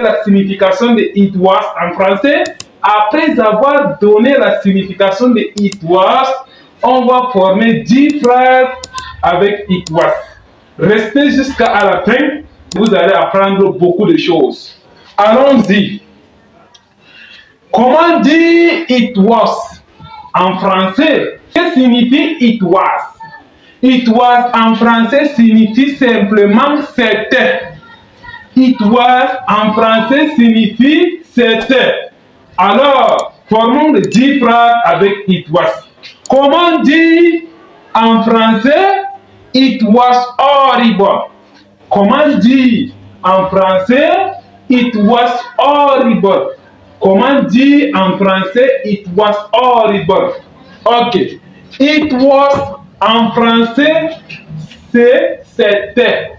la signification de it was en français. Après avoir donné la signification de it was, on va former 10 phrases avec it was. Restez jusqu'à la fin, vous allez apprendre beaucoup de choses. Allons-y. Comment dire it was en français? Que signifie it was? It was en français signifie simplement c'était. It was en français signifie c'était. Alors, formons les 10 phrases avec it was. Comment dire en français it was horrible? Comment dire en français it was horrible? Comment dire en français it was horrible? Ok. It was en français c'était.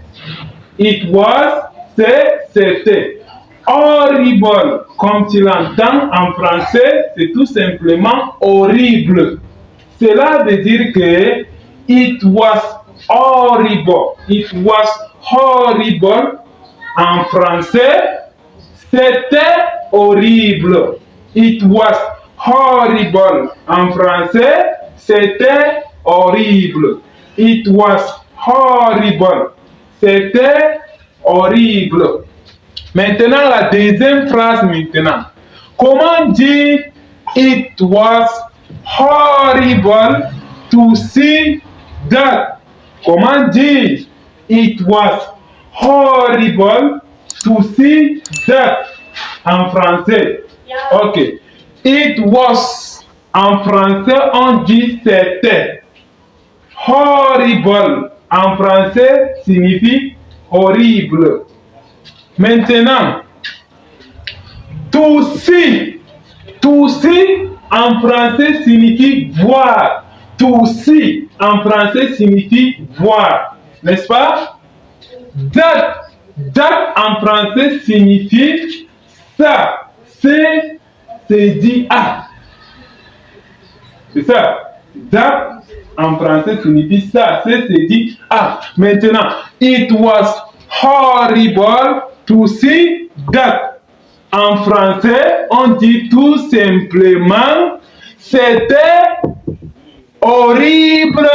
It was c'était. Horrible, comme tu l'entends en français, c'est tout simplement horrible. Cela veut dire que it was horrible. It was horrible en français, c'était horrible. It was horrible en français, c'était horrible. It was horrible. C'était horrible. Maintenant, la deuxième phrase maintenant. Comment dire it was horrible to see that? Comment dire it was horrible to see that en français? Ok. It was en français, on dit c'était. Horrible en français signifie horrible. Maintenant, to see en français signifie voir. To see en français signifie voir, n'est-ce pas? That en français signifie ça. C'est dit ah. C'est ça. That en français signifie ça. C'est dit ah. Maintenant, it was horrible to see that. En français, on dit tout simplement c'était horrible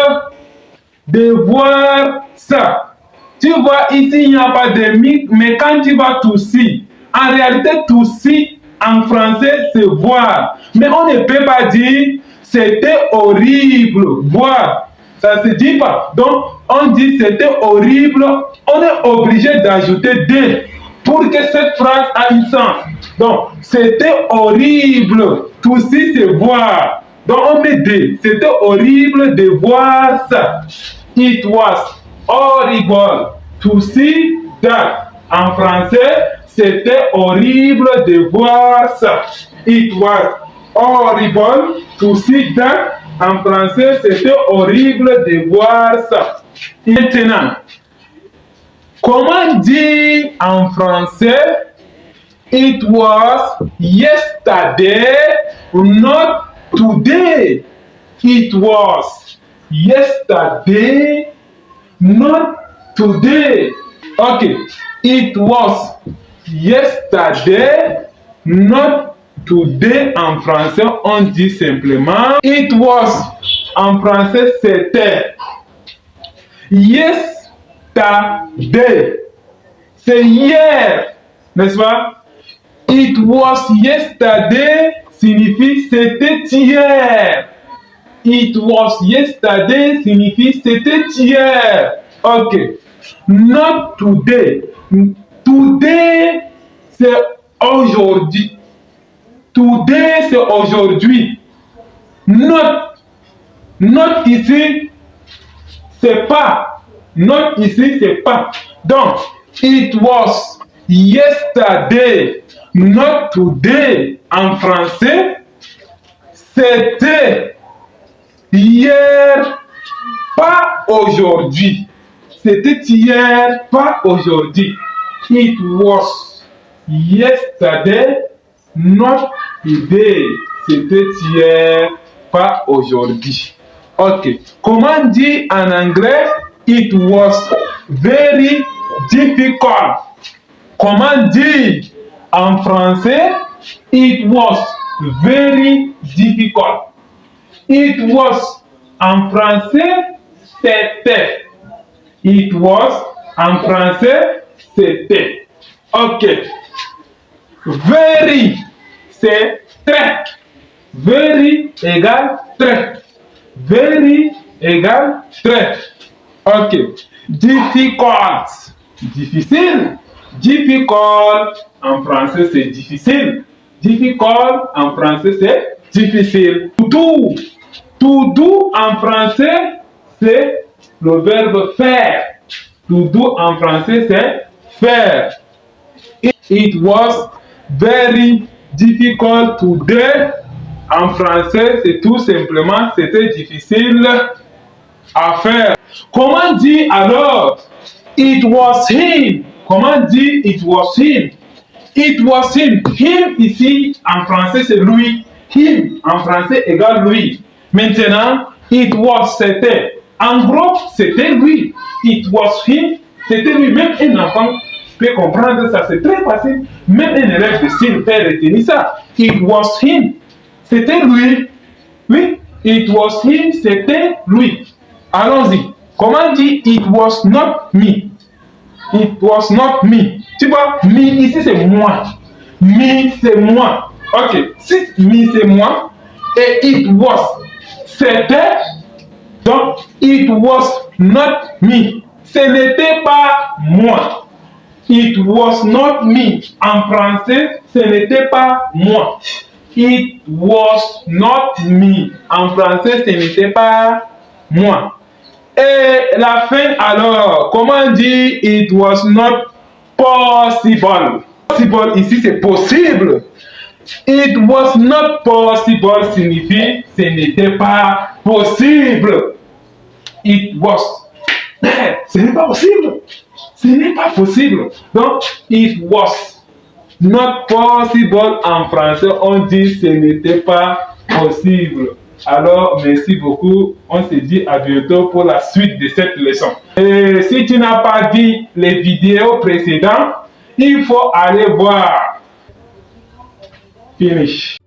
de voir ça. Tu vois, ici, il n'y a pas de mythe, mais quand tu vas to see, en réalité, to see en français, c'est voir. Mais on ne peut pas dire c'était horrible, voir. Ça ne se dit pas. Donc, on dit c'était horrible. On est obligé d'ajouter de pour que cette phrase ait un sens. Donc, c'était horrible. To see, c'est voir. Donc, on met de. C'était horrible de voir ça. It was horrible to see that. En français, c'était horrible de voir ça. It was horrible to see that. En français, c'était horrible de voir ça. Maintenant, comment dire en français it was yesterday, not today? It was yesterday, not today. Okay, it was yesterday, not today. En français, on dit simplement it was. En français, c'était. Yesterday, c'est hier, n'est-ce pas? It was yesterday signifie c'était hier. It was yesterday signifie c'était hier. Ok. Not today. Today, c'est aujourd'hui. Today, c'est aujourd'hui. Not ici, c'est pas. Not ici, c'est pas. Donc, it was yesterday, not today. En français, c'était hier, pas aujourd'hui. C'était hier, pas aujourd'hui. It was yesterday, not today. C'était hier, pas aujourd'hui. Ok. Comment dire en anglais? It was very difficult. Comment dire En français, it was very difficult. It was, en français, c'était. It was, en français, c'était. Ok. Very, c'est très. Very égale très. Very égale très. Ok. Difficult. Difficile. Difficult, en français, c'est difficile. Difficult, en français, c'est difficile. To do. To do, en français, c'est le verbe faire. To do, en français, c'est faire. It was very difficult today. En français, c'est tout simplement, c'était difficile à faire. Comment dire alors? It was him. Comment dire it was him? It was him. Him ici, en français, c'est lui. Him, en français, égale lui. Maintenant, it was, c'était. En gros, c'était lui. It was him, c'était lui. Même un enfant peut comprendre ça, c'est très facile. Même un élève de style peut retenir ça. It was him, c'était lui. Oui, it was him, c'était lui. Allons-y. Comment dire it was not me? It was not me. Tu vois, me ici c'est moi. Me c'est moi. Ok, si me c'est moi et it was c'était, donc it was not me. Ce n'était pas moi. It was not me. En français, ce n'était pas moi. It was not me. En français, ce n'était pas moi. Et la fin alors, comment dire it was not possible? Possible ici c'est possible. It was not possible signifie ce n'était pas possible. It was. Ce n'est pas possible. Ce n'est pas possible. Donc, it was not possible en français, on dit ce n'était pas possible. Alors, merci beaucoup. On se dit à bientôt pour la suite de cette leçon. Et si tu n'as pas vu les vidéos précédentes, il faut aller voir. Finish.